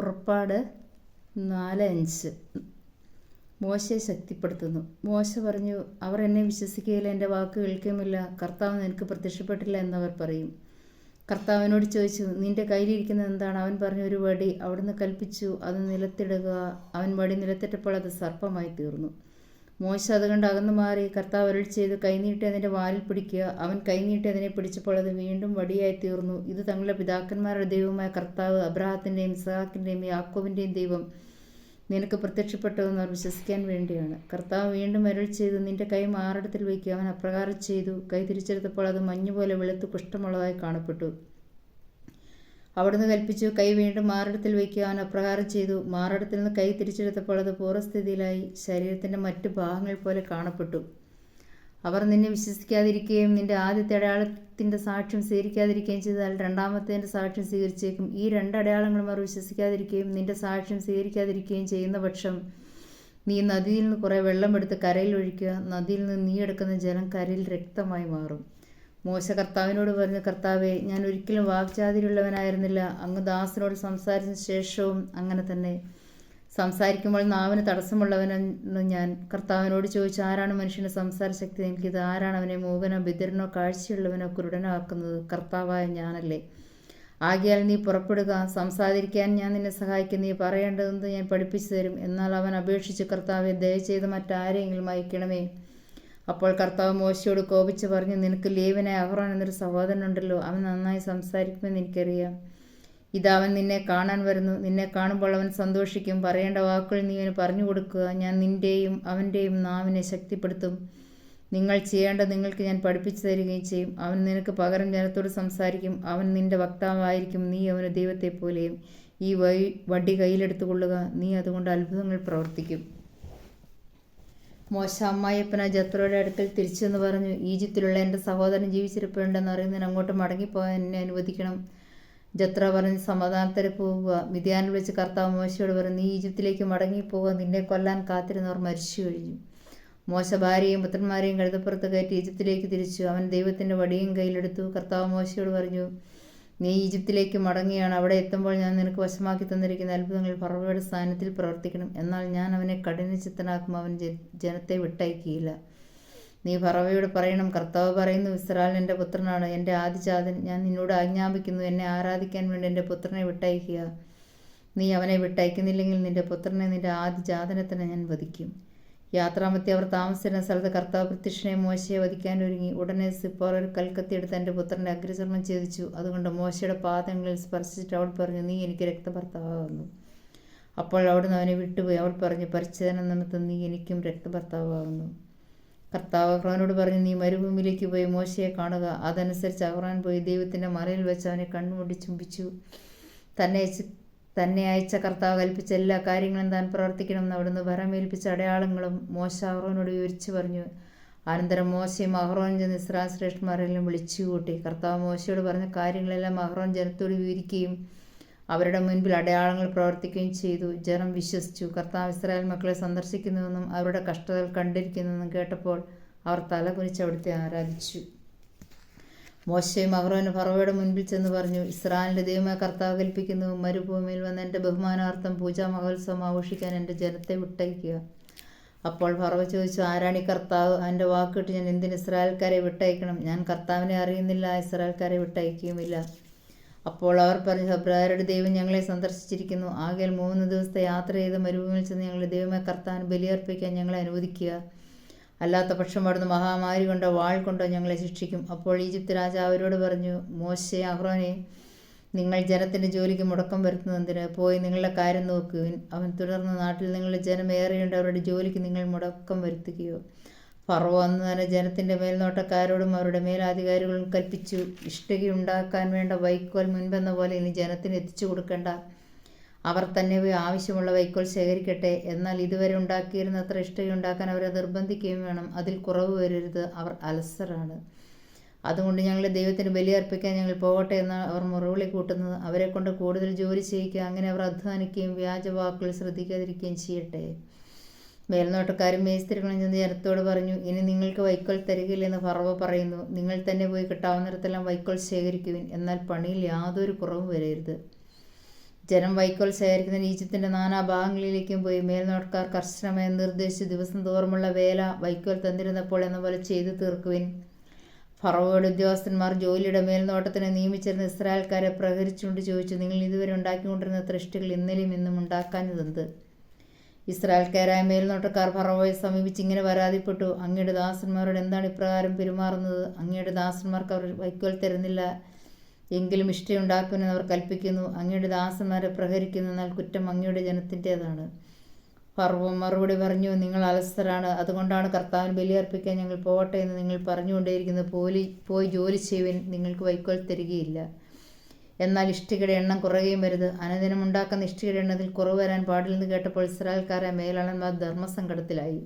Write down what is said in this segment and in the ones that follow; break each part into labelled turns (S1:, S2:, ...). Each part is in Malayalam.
S1: പുറപ്പാട് 4:5. മോശയെ ശക്തിപ്പെടുത്തുന്നു. മോശ പറഞ്ഞു, അവർ എന്നെ വിശ്വസിക്കുകയില്ല, എൻ്റെ വാക്ക് കേൾക്കുകയുമില്ല, കർത്താവ് നിനക്ക് പ്രത്യക്ഷപ്പെട്ടില്ല എന്നവർ പറയും. കർത്താവിനോട് ചോദിച്ചു, നിന്റെ കയ്യിലിരിക്കുന്നത് എന്താണ്? അവൻ പറഞ്ഞു, ഒരു വടി. അവിടുന്ന് കൽപ്പിച്ചു, അത് നിലത്തിടുക. അവൻ വടി നിലത്തിട്ടപ്പോൾ അത് സർപ്പമായി തീർന്നു. മോശ അതുകൊണ്ട് അകന്നു മാറി. കർത്താവ് അരുളി ചെയ്തു, കൈനീട്ടി അതിൻ്റെ വാലിൽ പിടിക്കുക. അവൻ കൈനീട്ടി അതിനെ പിടിച്ചപ്പോൾ അത് വീണ്ടും വടിയായി തീർന്നു. ഇത് തങ്ങളുടെ പിതാക്കന്മാരുടെ ദൈവമായ കർത്താവ്, അബ്രാഹത്തിൻ്റെയും ഇസ്ഹാക്കിൻ്റെയും യാക്കോബിൻ്റെയും ദൈവം നിനക്ക് പ്രത്യക്ഷപ്പെട്ടതെന്ന് അവർ വിശ്വസിക്കാൻ വേണ്ടിയാണ്. കർത്താവ് വീണ്ടും അരുളി ചെയ്തു, നിന്റെ കൈ മാറിടത്തിൽ വയ്ക്കുക. അവൻ അപ്രകാരം ചെയ്തു. കൈ തിരിച്ചെടുത്തപ്പോൾ അത് മഞ്ഞുപോലെ വെളുത്ത് കുഷ്ഠമുള്ളതായി കാണപ്പെട്ടു. അവിടുന്ന് കൽപ്പിച്ചു, കൈ വീണ്ടും മാറിടത്തിൽ വയ്ക്കുക. അവൻ അപ്രകാരം ചെയ്തു. മാറിടത്തിൽ നിന്ന് കൈ തിരിച്ചെടുത്തപ്പോൾ അത് പൂർവ്വസ്ഥിതിയിലായി, ശരീരത്തിൻ്റെ മറ്റു ഭാഗങ്ങൾ പോലെ കാണപ്പെട്ടു. അവർ നിന്നെ വിശ്വസിക്കാതിരിക്കുകയും നിന്റെ ആദ്യത്തെ അടയാളത്തിൻ്റെ സാക്ഷ്യം സ്വീകരിക്കാതിരിക്കുകയും ചെയ്താൽ രണ്ടാമത്തേൻ്റെ സാക്ഷ്യം സ്വീകരിച്ചേക്കും. ഈ 2 അടയാളങ്ങളും അവർ വിശ്വസിക്കാതിരിക്കുകയും നിന്റെ സാക്ഷ്യം സ്വീകരിക്കാതിരിക്കുകയും ചെയ്യുന്ന പക്ഷം നീ നദിയിൽ നിന്ന് കുറേ വെള്ളമെടുത്ത് കരയിൽ ഒഴിക്കുക. നദിയിൽ നിന്ന് നീ എടുക്കുന്ന ജലം കരയിൽ രക്തമായി മാറും. മോശ കർത്താവിനോട് പറഞ്ഞു, കർത്താവേ, ഞാൻ ഒരിക്കലും വാക്ചാതുര്യമുള്ളവനായിരുന്നില്ല. അങ്ങ് ദാസനോട് സംസാരിച്ച ശേഷവും അങ്ങനെ തന്നെ. സംസാരിക്കുമ്പോൾ നാവിന് തടസ്സമുള്ളവനെന്ന് ഞാൻ. കർത്താവിനോട് ചോദിച്ചു, ആരാണ് മനുഷ്യന് സംസാര ശക്തി നൽകിയത്? ആരാണ് അവനെ മൂകനോ ബധിരനോ കാഴ്ചയുള്ളവനോ കുരുടനോ ആക്കുന്നത്? കർത്താവായ ഞാനല്ലേ? ആകയാൽ നീ പുറപ്പെടുക. സംസാരിക്കാൻ ഞാൻ നിന്നെ സഹായിക്കും. നീ പറയേണ്ടതെന്ന് ഞാൻ പഠിപ്പിച്ചു തരും. എന്നാൽ അവൻ അപേക്ഷിച്ചു, കർത്താവെ, ദയചെയ്ത് മറ്റാരെങ്കിലും അയക്കണമേ. അപ്പോൾ കർത്താവ് മോശയോട് കോപിച്ച് പറഞ്ഞു, നിനക്ക് ലേവ്യനായ അഹറോൻ എന്നൊരു സഹോദരനുണ്ടല്ലോ. അവൻ നന്നായി സംസാരിക്കുമെന്ന് എനിക്കറിയാം. ഇതാ അവൻ നിന്നെ കാണാൻ വരുന്നു. നിന്നെ കാണുമ്പോൾ അവൻ സന്തോഷിക്കും. പറയേണ്ട വാക്കുകൾ നീ അവന് പറഞ്ഞു കൊടുക്കുക. ഞാൻ നിൻ്റെയും അവൻ്റെയും നാവിനെ ശക്തിപ്പെടുത്തും. നിങ്ങൾ ചെയ്യേണ്ടത് നിങ്ങൾക്ക് ഞാൻ പഠിപ്പിച്ചു തരികയും ചെയ്യും. അവൻ നിനക്ക് പകരം ജനത്തോട് സംസാരിക്കും. അവൻ നിന്റെ വക്താവായിരിക്കും. നീ അവന് ദൈവത്തെ പോലെയും. ഈ വടി കയ്യിലെടുത്തുകൊള്ളുക. നീ അതുകൊണ്ട് അത്ഭുതങ്ങൾ പ്രവർത്തിക്കും. മോശ അമ്മായിയപ്പന ജത്രോയുടെ അടുക്കൽ തിരിച്ചെന്ന് പറഞ്ഞു, ഈജിപ്തിലുള്ള എൻ്റെ സഹോദരൻ ജീവിച്ചിരിപ്പുണ്ടെന്ന് അറിയുന്നതിന് അങ്ങോട്ട് മടങ്ങിപ്പോകാൻ എന്നെ അനുവദിക്കണം. ജത്ര പറഞ്ഞ്, സമാധാനത്തോടെ പോവുക. മിദ്യാനിൽ വെച്ച് കർത്താവ് മോശയോട് പറഞ്ഞു, നീ ഈജിപ്തിലേക്ക് മടങ്ങിപ്പോവുക. നിന്നെ കൊല്ലാൻ കാത്തിരുന്നവർ മരിച്ചു കഴിഞ്ഞു. മോശ ഭാര്യയും പുത്രന്മാരെയും കഴുതപ്പുറത്ത് കയറ്റി ഈജിപ്തിലേക്ക് തിരിച്ചു. അവൻ ദൈവത്തിൻ്റെ വടിയും കയ്യിലെടുത്തു. കർത്താവ് മോശയോട് പറഞ്ഞു, നീ ഈജിപ്തിലേക്ക് മടങ്ങിയാണ്. അവിടെ എത്തുമ്പോൾ ഞാൻ നിനക്ക് വശമാക്കി തന്നിരിക്കുന്ന അത്ഭുതങ്ങൾ ഫറവോയുടെ സ്ഥാനത്തിൽ പ്രവർത്തിക്കണം. എന്നാൽ ഞാൻ അവനെ കഠിനചിത്തനാക്കും. അവൻ ജനത്തെ വിട്ടയക്കുകയില്ല. നീ ഫറവോയോട് പറയണം, കർത്താവ് പറയുന്നു, ഇസ്രായേൽ എൻ്റെ പുത്രനാണ്, എൻ്റെ ആദിജാതൻ. ഞാൻ നിന്നോട് ആജ്ഞാപിക്കുന്നു, എന്നെ ആരാധിക്കാൻ വേണ്ടി എൻ്റെ പുത്രനെ വിട്ടയക്കുക. നീ അവനെ വിട്ടയക്കുന്നില്ലെങ്കിൽ നിൻ്റെ പുത്രനെ, നിൻ്റെ ആദിജാതനെ തന്നെ ഞാൻ വധിക്കും. യാത്രാമധ്യേ അവർ താമസിച്ചിരുന്ന സ്ഥലത്ത് കർത്താവ് പ്രത്യക്ഷനെ മോശയെ വധിക്കാൻ ഒരുങ്ങി. ഉടനെ സിപ്പോർ ഒരു കൽക്കത്തിയെടുത്ത് എൻ്റെ പുത്രൻ്റെ അഗ്രചർമ്മം ഛേദിച്ചു. അതുകൊണ്ട് മോശയുടെ പാദങ്ങളിൽ സ്പർശിച്ചിട്ട് അവൾ പറഞ്ഞു, നീ എനിക്ക് രക്തഭർത്താവാകുന്നു. അപ്പോൾ അവിടുന്ന് അവനെ വിട്ടുപോയി. അവൾ പറഞ്ഞു, പരിച്ഛേദന നിമിത്തം നീ എനിക്കും രക്തഭർത്താവാകുന്നു. കർത്താവ് അഹ്റോനോട് പറഞ്ഞു, നീ മരുഭൂമിയിലേക്ക് പോയി മോശയെ കാണുക. അതനുസരിച്ച് അഹ്റോൻ പോയി ദൈവത്തിൻ്റെ മറയിൽ വെച്ച് അവനെ കണ്ണുമൂടി ചുംബിച്ചു. തന്നെ അയച്ച കർത്താവ് കൽപ്പിച്ച എല്ലാ കാര്യങ്ങളും താൻ പ്രവർത്തിക്കണമെന്ന് അവിടുന്ന് ഭരമേൽപ്പിച്ച അടയാളങ്ങളും മോശ അഹ്റോനോട് വിവരിച്ചു പറഞ്ഞു. അനന്തരം മോശയും അഹ്റോനും ചെന്ന് ഇസ്രായേൽ ശ്രേഷ്ഠന്മാരെല്ലാം വിളിച്ചുകൂട്ടി. കർത്താവ് മോശയോട് പറഞ്ഞ കാര്യങ്ങളെല്ലാം അഹ്റോൻ ജനത്തോട് വിവരിക്കുകയും അവരുടെ മുൻപിൽ അടയാളങ്ങൾ പ്രവർത്തിക്കുകയും ചെയ്തു. ജനം വിശ്വസിച്ചു. കർത്താവ് ഇസ്രായേൽ മക്കളെ സന്ദർശിക്കുന്നുവെന്നും അവരുടെ കഷ്ടതകൾ കണ്ടിരിക്കുന്നുവെന്നും കേട്ടപ്പോൾ അവർ തലകുനിച്ച് അവിടുത്തെ ആരാധിച്ചു. മോശയും അഹ്റോനും ഫറവോയുടെ മുൻപിൽ ചെന്ന് പറഞ്ഞു, ഇസ്രായേലിൻ്റെ ദൈവമായ കർത്താവ് കൽപ്പിക്കുന്നു, മരുഭൂമിയിൽ വന്ന് എൻ്റെ ബഹുമാനാർത്ഥം പൂജാ മഹോത്സവം ആഘോഷിക്കാൻ എൻ്റെ ജനത്തെ വിട്ടയക്കുക. അപ്പോൾ ഫറവോ ചോദിച്ചു, ആരാണീ കർത്താവ്? എൻ്റെ വാക്കിട്ട് ഞാൻ എന്തിന് ഇസ്രായേൽക്കാരെ വിട്ടയക്കണം? ഞാൻ കർത്താവിനെ അറിയുന്നില്ല, ഇസ്രായേൽക്കാരെ വിട്ടയക്കുകയുമില്ല. അപ്പോൾ അവർ പറഞ്ഞു, ഹെബ്രായരുടെ ദൈവം ഞങ്ങളെ സന്ദർശിച്ചിരിക്കുന്നു. ആകയാൽ 3 ദിവസത്തെ യാത്ര ചെയ്ത് മരുഭൂമിയിൽ ചെന്ന് ഞങ്ങളുടെ ദൈവമായ കർത്താവിന് ബലിയർപ്പിക്കാൻ ഞങ്ങളെ അനുവദിക്കുക. അല്ലാത്ത പക്ഷം അവിടുന്ന് മഹാമാരി കൊണ്ടോ വാൾ കൊണ്ടോ ഞങ്ങളെ ശിക്ഷിക്കും. അപ്പോൾ ഈജിപ്ത് രാജാവ് അവരോട് പറഞ്ഞു, മോശെ, അഹ്റോനെ, നിങ്ങൾ ജനത്തിൻ്റെ ജോലിക്ക് മുടക്കം വരുത്തുന്നതിന് പോയി നിങ്ങളുടെ കാര്യം നോക്കുവിൻ. അവൻ തുടർന്ന്, നാട്ടിൽ നിങ്ങളുടെ ജനം ഏറെയുണ്ട്, അവരുടെ ജോലിക്ക് നിങ്ങൾ മുടക്കം വരുത്തുകയോ? ഫറവോ അന്ന് തന്നെ ജനത്തിൻ്റെ മേൽനോട്ടക്കാരോടും അവരുടെ മേലധികാരികളും കൽപ്പിച്ചു, ഇഷ്ടിക ഉണ്ടാക്കാൻ വേണ്ട വൈക്കോൽ മുൻപെന്ന പോലെ ഇനി ജനത്തിന് എത്തിച്ചു കൊടുക്കേണ്ട. അവർ തന്നെ പോയി ആവശ്യമുള്ള വൈക്കോൽ ശേഖരിക്കട്ടെ. എന്നാൽ ഇതുവരെ ഉണ്ടാക്കിയിരുന്നത്ര ഇഷ്ടിക ഉണ്ടാക്കാൻ അവരെ നിർബന്ധിക്കുകയും വേണം. അതിൽ കുറവ് വരരുത്. അവർ അലസരാണ്. അതുകൊണ്ട് ഞങ്ങളുടെ ദൈവത്തിന് ബലിയർപ്പിക്കാൻ ഞങ്ങൾ പോകട്ടെ എന്ന് അവർ മുറവിളി കൂട്ടുന്നത്. അവരെ കൊണ്ട് കൂടുതൽ ജോലി ചെയ്യിക്കുക. അങ്ങനെ അവർ അധ്വാനിക്കുകയും വ്യാജവാക്കുകൾ ശ്രദ്ധിക്കാതിരിക്കുകയും ചെയ്യട്ടെ. മേൽനോട്ടക്കാരും മേസ്ത്രികളും ചെന്ന് ജനത്തോട് പറഞ്ഞു, ഇനി നിങ്ങൾക്ക് വൈക്കോൽ തരികയില്ലെന്ന് ഫറവോ പറയുന്നു. നിങ്ങൾ തന്നെ പോയി കിട്ടാവുന്നിടത്തെല്ലാം വൈക്കോൽ ശേഖരിക്കുവിൻ. എന്നാൽ പണിയിൽ യാതൊരു കുറവും വരരുത്. ജനം വൈക്കോൽ ശേഖരിക്കുന്ന ഈജിപ്തിൻ്റെ നാനാഭാഗങ്ങളിലേക്കും പോയി. മേൽനോട്ടക്കാർ കർശനമായി നിർദ്ദേശിച്ചു, ദിവസം തോറുമുള്ള വേല വൈക്കോൽ തന്നിരുന്നപ്പോൾ എന്ന പോലെ ചെയ്തു തീർക്കുവിൻ. ഫറവോയുടെ ഉദ്യോഗസ്ഥന്മാർ ജോലിയുടെ മേൽനോട്ടത്തിന് നിയമിച്ചിരുന്ന ഇസ്രായേൽക്കാരെ പ്രഹരിച്ചുകൊണ്ട് ചോദിച്ചു, നിങ്ങൾ ഇതുവരെ ഉണ്ടാക്കിക്കൊണ്ടിരുന്ന സൃഷ്ടികൾ ഇന്നലെയും ഇന്നും ഉണ്ടാക്കാഞ്ഞതെന്ത്? ഇസ്രായേൽക്കാരായ മേൽനോട്ടക്കാർ ഫറവോയെ സമീപിച്ച് ഇങ്ങനെ പരാതിപ്പെട്ടു, അങ്ങയുടെ ദാസന്മാരോട് എന്താണ് ഇപ്രകാരം പെരുമാറുന്നത്? അങ്ങയുടെ ദാസന്മാർക്ക് അവർ വൈക്കോൽ തരുന്നില്ല, എങ്കിലും ഇഷ്ടയുണ്ടാക്കുമെന്ന് അവർ കൽപ്പിക്കുന്നു. അങ്ങയുടെ ദാസന്മാരെ പ്രഹരിക്കുന്നു, എന്നാൽ കുറ്റം അങ്ങയുടെ ജനത്തിൻ്റേതാണ്. ഫറവോ മറുപടി പറഞ്ഞു, നിങ്ങൾ അലസരാണ്, അതുകൊണ്ടാണ് കർത്താവിന് ബലിയർപ്പിക്കാൻ ഞങ്ങൾ പോകട്ടെ എന്ന് നിങ്ങൾ പറഞ്ഞുകൊണ്ടേയിരിക്കുന്നത്. പോയി ജോലി ചെയ്യുവാൻ നിങ്ങൾക്ക് വൈക്കോൽ തരികയില്ല. എന്നാൽ ഇഷ്ടികയുടെ എണ്ണം കുറയുകയും വരുത്. അനുദിനം ഉണ്ടാക്കുന്ന ഇഷ്ടികയുടെ എണ്ണത്തിൽ കുറവ് വരാൻ പാടില്ലെന്ന് കേട്ടപ്പോൾ ഇസ്രായേൽക്കാരായ മേലാളന്മാർ ധർമ്മസങ്കടത്തിലായി.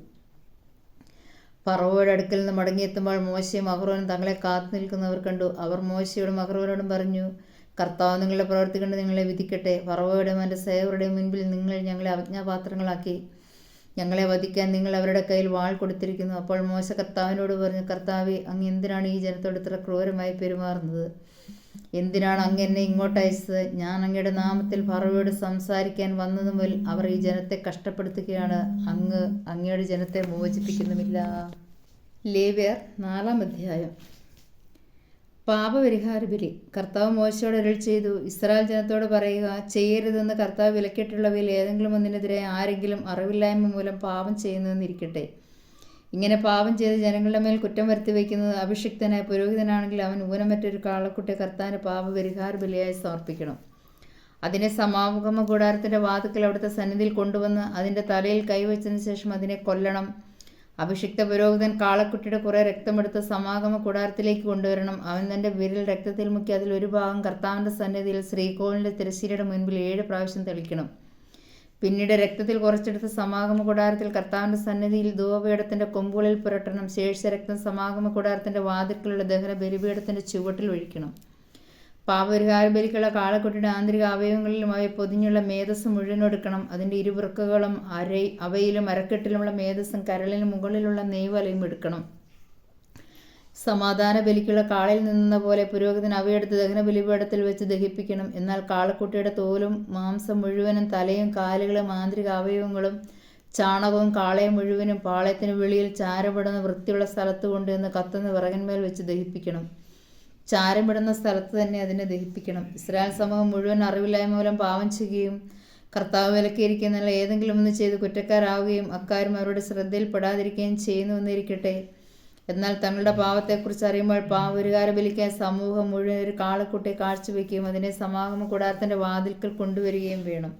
S1: ഫറവോയുടെ അടുക്കൽ നിന്ന് മടങ്ങിയെത്തുമ്പോൾ മോശയും അഹ്റോനും തങ്ങളെ കാത്തു നിൽക്കുന്നവർ കണ്ടു. അവർ മോശയോടും അഹ്റോനോടും പറഞ്ഞു, കർത്താവ് നിങ്ങളുടെ പ്രവൃത്തി കൊണ്ട് നിങ്ങളെ വിധിക്കട്ടെ. ഫറവോയുടെയും അവൻ്റെ സേവകരുടെയും മുൻപിൽ നിങ്ങൾ ഞങ്ങളെ അജ്ഞാപാത്രങ്ങളാക്കി. ഞങ്ങളെ വധിക്കാൻ നിങ്ങൾ അവരുടെ കയ്യിൽ വാൾ കൊടുത്തിരിക്കുന്നു. അപ്പോൾ മോശ കർത്താവിനോട് പറഞ്ഞു, കർത്താവേ, അങ്ങ് എന്തിനാണ് ഈ ജനത്തോട് ഇത്ര ക്രൂരമായി പെരുമാറുന്നത്? എന്തിനാണ് അങ്ങ് എന്നെ ഇങ്ങോട്ട് അയച്ചത്? ഞാൻ അങ്ങയുടെ നാമത്തിൽ ഫറവോയോട് സംസാരിക്കാൻ വന്നതു മുതൽ അവർ ഈ ജനത്തെ കഷ്ടപ്പെടുത്തുകയാണ്. അങ്ങയുടെ ജനത്തെ മോചിപ്പിക്കുന്നുമില്ല. ലേവ്യർ 4-ാം അധ്യായം. പാപപരിഹാര ബലി. കർത്താവ് മോശയോട് അരുളി ചെയ്തു, ഇസ്രായേൽ ജനത്തോട് പറയുക, ചെയ്യരുതെന്ന് കർത്താവ് വിലക്കിയിട്ടുള്ളവയിൽ ഏതെങ്കിലും ഒന്നിനെതിരെ ആരെങ്കിലും അറിവില്ലായ്മ മൂലം പാപം ചെയ്യുന്നതെന്നിരിക്കട്ടെ. ഇങ്ങനെ പാപം ചെയ്ത് ജനങ്ങളുടെ മേൽ കുറ്റം വരുത്തി വയ്ക്കുന്നത് അഭിഷിക്തനായ പുരോഹിതനാണെങ്കിൽ അവൻ ഊനമറ്റൊരു കാളക്കുട്ടിയെ കർത്താവിന് പാപപരിഹാര ബലിയായി സമർപ്പിക്കണം. അതിനെ സമാഗമ കൂടാരത്തിൻ്റെ വാതിൽക്കൽ അവിടുത്തെ സന്നിധിയിൽ കൊണ്ടുവന്ന് അതിൻ്റെ തലയിൽ കൈവച്ചതിന് ശേഷം അതിനെ കൊല്ലണം. അഭിഷിക്ത പുരോഹിതൻ കാളക്കുട്ടിയുടെ കുറേ രക്തമെടുത്ത് സമാഗമ കൂടാരത്തിലേക്ക് കൊണ്ടുവരണം. അവൻ തൻ്റെ വിരൽ രക്തത്തിൽ മുക്കി അതിൽ ഒരു ഭാഗം കർത്താവിൻ്റെ സന്നിധിയിൽ ശ്രീകോവിലിൻ്റെ തിരശ്ശീലയുടെ മുൻപിൽ 7 പ്രാവശ്യം തെളിക്കണം. പിന്നീട് രക്തത്തിൽ കുറച്ചെടുത്ത് സമാഗമ കൂടാരത്തിൽ കർത്താവിൻ്റെ സന്നിധിയിൽ ധൂപപീഠത്തിൻ്റെ കൊമ്പുകളിൽ പുരട്ടണം. ശേഷിച്ച രക്തം സമാഗമ കൂടാരത്തിൻ്റെ വാതിൽക്കലുള്ള ദഹന ബലിപീഠത്തിൻ്റെ ചുവട്ടിൽ ഒഴിക്കണം. പാപപരിഹാര ബലിക്കുള്ള കാളക്കുട്ടിയുടെ ആന്തരിക അവയവങ്ങളിലും അവയെ പൊതിഞ്ഞുള്ള മേധസ് മുഴുവൻ എടുക്കണം. അതിൻ്റെ ഇരുവൃക്കകളും അവയിലും അരക്കെട്ടിലുമുള്ള മേധസ്സും കരളിന് മുകളിലുള്ള നെയ്വലയും എടുക്കണം. സമാധാന ബലിക്കുള്ള കാളയിൽ നിന്ന പോലെ പുരോഹിതൻ അവയെടുത്ത് ദഹന ബലിപീഠത്തിൽ വെച്ച് ദഹിപ്പിക്കണം. എന്നാൽ കാളക്കുട്ടിയുടെ തോലും മാംസം മുഴുവനും തലയും കാലുകളും ആന്തരിക അവയവങ്ങളും ചാണകവും കാളയെ മുഴുവനും പാളയത്തിന് വെളിയിൽ ചാരമിടുന്ന വൃത്തിയുള്ള സ്ഥലത്ത് കൊണ്ടുവന്ന് കത്തുന്ന വിറകന്മേൽ വെച്ച് ദഹിപ്പിക്കണം. ചാരമിടുന്ന സ്ഥലത്ത് തന്നെ അതിനെ ദഹിപ്പിക്കണം. ഇസ്രായേൽ സമൂഹം മുഴുവൻ അറിവില്ലായ്മ മൂലം പാപം ചെയ്യുകയും കർത്താവ് വിലക്കിയിരിക്കുന്നുള്ള ഏതെങ്കിലും ഒന്ന് ചെയ്ത് കുറ്റക്കാരാവുകയും അക്കാര്യം അവരുടെ ശ്രദ്ധയിൽപ്പെടാതിരിക്കുകയും ചെയ്യുന്നുവെന്നിരിക്കട്ടെ. എന്നാൽ തങ്ങളുടെ പാവത്തെക്കുറിച്ച് അറിയുമ്പോൾ പാപപരിഹാര ബലിക്കാൻ സമൂഹം മുഴുവൻ ഒരു കാളക്കുട്ടിയെ കാഴ്ചവെക്കുകയും അതിനെ സമാഗമ കൂടാരത്തിൻ്റെ വാതിൽക്കൽ കൊണ്ടുവരികയും വേണം.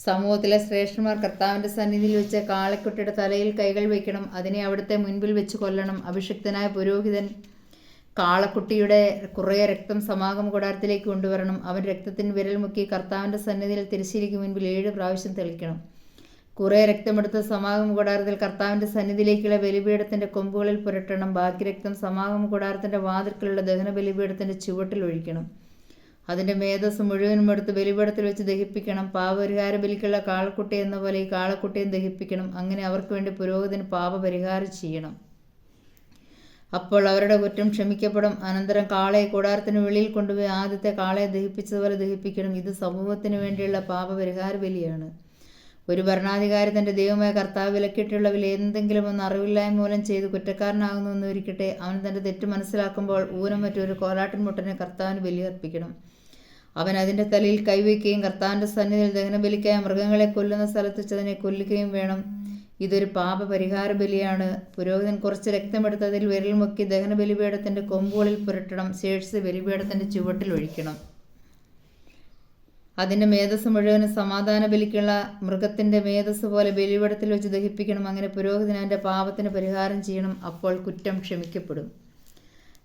S1: സമൂഹത്തിലെ ശ്രേഷ്ഠന്മാർ കർത്താവിൻ്റെ സന്നിധിയിൽ വെച്ച് കാളക്കുട്ടിയുടെ തലയിൽ കൈകൾ വയ്ക്കണം. അതിനെ അവിടുത്തെ മുൻപിൽ വെച്ച് കൊല്ലണം. അഭിഷിക്തനായ പുരോഹിതൻ കാളക്കുട്ടിയുടെ കുറേ രക്തം സമാഗമ കൂടാരത്തിലേക്ക് കൊണ്ടുവരണം. അവൻ രക്തത്തിന് വിരൽ മുക്കി കർത്താവിൻ്റെ സന്നിധിയിൽ തിരശ്ശീലയ്ക്ക് മുൻപിൽ 7 പ്രാവശ്യം തെളിക്കണം. കുറേ രക്തമെടുത്ത് സമാഗമ കൂടാരത്തിൽ കർത്താവിൻ്റെ സന്നിധിയിലേക്കുള്ള ബലിപീഠത്തിൻ്റെ കൊമ്പുകളിൽ പുരട്ടണം. ബാക്കി രക്തം സമാഗമ കൂടാരത്തിൻ്റെ വാതിൽക്കലുള്ള ദഹന ബലിപീഠത്തിൻ്റെ ചുവട്ടിൽ ഒഴിക്കണം. അതിൻ്റെ മേധസ് മുഴുവനും എടുത്ത് ബലിപീഠത്തിൽ വെച്ച് ദഹിപ്പിക്കണം. പാപപരിഹാര ബലിക്കുള്ള കാളക്കുട്ടി എന്ന പോലെ ഈ കാളക്കുട്ടിയും ദഹിപ്പിക്കണം. അങ്ങനെ അവർക്ക് വേണ്ടി പുരോഹിതന് പാപപരിഹാരം ചെയ്യണം. അപ്പോൾ അവരുടെ കുറ്റം ക്ഷമിക്കപ്പെടും. അനന്തരം കാളയെ കൂടാരത്തിന് വെളിയിൽ കൊണ്ടുപോയി ആദ്യത്തെ കാളയെ ദഹിപ്പിച്ചതുപോലെ ദഹിപ്പിക്കണം. ഇത് സമൂഹത്തിന് വേണ്ടിയുള്ള പാപപരിഹാര ബലിയാണ്. ഒരു ഭരണാധികാരി തൻ്റെ ദൈവമായ കർത്താവ് വിലക്കിയിട്ടുള്ളവയിൽ എന്തെങ്കിലും ഒന്ന് അറിവില്ലായ്മ മൂലം ചെയ്ത് കുറ്റക്കാരനാകുന്നുവെന്ന് ഇരിക്കട്ടെ. അവൻ തൻ്റെ തെറ്റ് മനസ്സിലാക്കുമ്പോൾ ഊനം മറ്റൊരു കോലാട്ടിൻമുട്ടനെ കർത്താവിന് ബലിയർപ്പിക്കണം. അവൻ അതിൻ്റെ തലയിൽ കൈവയ്ക്കുകയും കർത്താവിൻ്റെ സന്നിധിയിൽ ദഹനബലിക്കായ മൃഗങ്ങളെ കൊല്ലുന്ന സ്ഥലത്ത് വെച്ച് അതിനെ കൊല്ലുകയും വേണം. ഇതൊരു പാപപരിഹാര ബലിയാണ്. പുരോഹിതൻ കുറച്ച് രക്തമെടുത്ത് അതിൽ വിരൽ മുക്കി ദഹനബലിപീഠത്തിൻ്റെ കൊമ്പുകളിൽ പുരട്ടണം. ശേഷിച്ച് ബലിപീഠത്തിൻ്റെ ചുവട്ടിൽ ഒഴിക്കണം. അതിൻ്റെ മേധസ് മുഴുവനും സമാധാന ബലിക്കുള്ള മൃഗത്തിൻ്റെ മേധസ് പോലെ ബലിപീഠത്തിൽ വെച്ച് ദഹിപ്പിക്കണം. അങ്ങനെ പുരോഹിതൻ അവൻ്റെ പാപത്തിന് പരിഹാരം ചെയ്യണം. അപ്പോൾ കുറ്റം ക്ഷമിക്കപ്പെടും.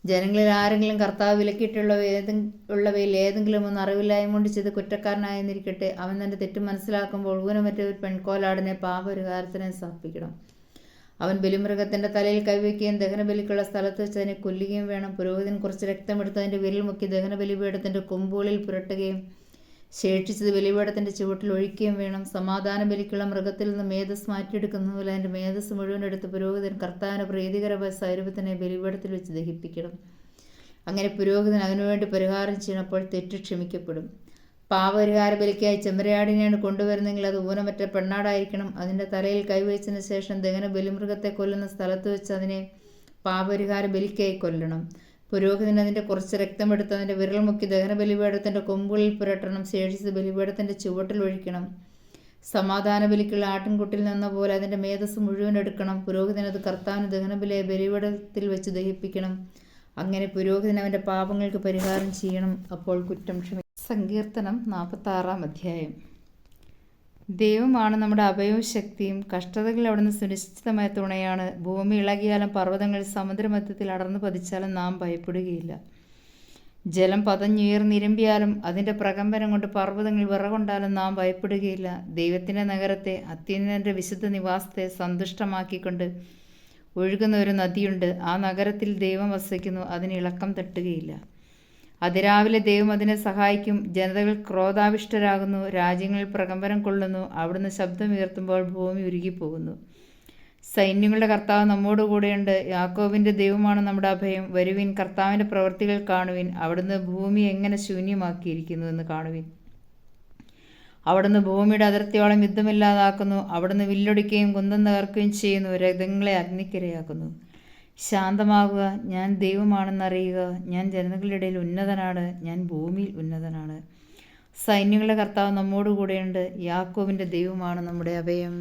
S1: ജനങ്ങളിൽ ആരെങ്കിലും കർത്താവ് വിലക്കിയിട്ടുള്ളവയിൽ ഏതെങ്കിലും ഒന്ന് അറിവില്ലായ്മ കൊണ്ട് ചെയ്ത് കുറ്റക്കാരനായെന്നിരിക്കട്ടെ. അവൻ തൻ്റെ തെറ്റ് മനസ്സിലാക്കുമ്പോൾ ഊനമറ്റ ഒരു പെൺകോലാടിനെ പാപപരിഹാരത്തിനായി സമർപ്പിക്കണം. അവൻ ബലിമൃഗത്തിൻ്റെ തലയിൽ കൈവയ്ക്കുകയും ദഹനബലിക്കുള്ള സ്ഥലത്ത് വെച്ച് അതിനെ കൊല്ലുകയും വേണം. പുരോഹിതൻ കുറച്ച് രക്തമെടുത്ത് അതിൻ്റെ വിരൽ മുക്കി ദഹനബലിപീഠത്തിൻ്റെ കൊമ്പുകളിൽ പുരട്ടുകയും ശേഷിച്ചത് ബലിപീഠത്തിൻ്റെ ചുവട്ടിൽ ഒഴിക്കുകയും വേണം. സമാധാന ബലിക്കുള്ള മൃഗത്തിൽ നിന്ന് മേധസ് മാറ്റിയെടുക്കുന്ന പോലെ അതിൻ്റെ മേധസ് മുഴുവൻ എടുത്ത് പുരോഹിതൻ കർത്താവിന് പ്രീതികരമായ സൗരഭ്യത്തിനെ ബലിപീഠത്തിൽ വെച്ച് ദഹിപ്പിക്കണം. അങ്ങനെ പുരോഹിതൻ അതിനുവേണ്ടി പരിഹാരം ചെയ്യണം. അപ്പോൾ തെറ്റ് ക്ഷമിക്കപ്പെടും. പാപപരിഹാര ബലിക്കായി ചെമ്മരിയാടിനെയാണ് കൊണ്ടുവരുന്നെങ്കിൽ അത് ഊനമറ്റ പെണ്ണാടായിരിക്കണം. അതിൻ്റെ തലയിൽ കൈവച്ചതിന് ശേഷം ദഹന ബലിമൃഗത്തെ കൊല്ലുന്ന സ്ഥലത്ത് വെച്ച് അതിനെ പാപപരിഹാര ബലിക്കായി കൊല്ലണം. പുരോഹിതൻ അതിൻ്റെ കുറച്ച് രക്തമെടുത്ത് അതിൻ്റെ വിരൽ മുക്കി ദഹന ബലിപീഠത്തിൻ്റെ കൊമ്പുകളിൽ പുരട്ടണം. ശേഷിച്ച് ബലിപീഠത്തിൻ്റെ ചുവട്ടിൽ ഒഴിക്കണം. സമാധാന ബലിക്കുള്ള ആട്ടിൻകുട്ടിൽ നിന്ന പോലെ അതിൻ്റെ മേധസ് മുഴുവൻ എടുക്കണം. പുരോഹിതൻ അത് കർത്താവിന് ദഹനബലിയെ ബലിപീഠത്തിൽ വെച്ച് ദഹിപ്പിക്കണം. അങ്ങനെ പുരോഹിതൻ അവൻ്റെ പാപങ്ങൾക്ക് പരിഹാരം ചെയ്യണം. അപ്പോൾ കുറ്റം ക്ഷമിക്കും. സങ്കീർത്തനം 46-ാം അധ്യായം. ദൈവമാണ് നമ്മുടെ അഭയവും ശക്തിയും. കഷ്ടതകൾ അവിടുന്ന് സുനിശ്ചിതമായ തുണയാണ്. ഭൂമി ഇളകിയാലും പർവ്വതങ്ങൾ സമുദ്രമധ്യത്തിൽ അടർന്നു പതിച്ചാലും നാം ഭയപ്പെടുകയില്ല. ജലം പതഞ്ഞുയർന്നിരമ്പിയാലും അതിൻ്റെ പ്രകമ്പനം കൊണ്ട് പർവ്വതങ്ങൾ വിറകൊണ്ടാലും നാം ഭയപ്പെടുകയില്ല. ദൈവത്തിൻ്റെ നഗരത്തെ, അത്യുന്നതൻ്റെ വിശുദ്ധ നിവാസത്തെ സന്തുഷ്ടമാക്കിക്കൊണ്ട് ഒഴുകുന്ന ഒരു നദിയുണ്ട്. ആ നഗരത്തിൽ ദൈവം വസിക്കുന്നു. അതിന് ഇളക്കം തട്ടുകയില്ല. അതിരാവിലെ ദൈവം അതിനെ സഹായിക്കും. ജനതകൾ ക്രോധാവിഷ്ടരാകുന്നു, രാജ്യങ്ങളിൽ പ്രകമ്പനം കൊള്ളുന്നു. അവിടുന്ന് ശബ്ദമുയർത്തുമ്പോൾ ഭൂമി ഉരുകിപ്പോകുന്നു. സൈന്യങ്ങളുടെ കർത്താവ് നമ്മോടുകൂടെയുണ്ട്. യാക്കോബിൻ്റെ ദൈവമാണ് നമ്മുടെ അഭയം. വരുവിൻ, കർത്താവിൻ്റെ പ്രവൃത്തികൾ കാണുവിൻ. അവിടുന്ന് ഭൂമി എങ്ങനെ ശൂന്യമാക്കിയിരിക്കുന്നു എന്ന് കാണുവിൻ. അവിടുന്ന് ഭൂമിയുടെ അതിർത്തിയോളം യുദ്ധമില്ലാതാക്കുന്നു. അവിടുന്ന് വില്ലൊടിക്കുകയും കുന്തം തകർക്കുകയും ചെയ്യുന്നു. രഥങ്ങളെ അഗ്നിക്കിരയാക്കുന്നു. ശാന്തമാകുക, ഞാൻ ദൈവമാണെന്നറിയുക. ഞാൻ ജനതകളുടെ ഇടയിൽ ഉന്നതനാണ്. ഞാൻ ഭൂമിയിൽ ഉന്നതനാണ്. സൈന്യങ്ങളുടെ കർത്താവ് നമ്മോടുകൂടെയുണ്ട്. യാക്കോബിൻ്റെ ദൈവമാണ് നമ്മുടെ അഭയം.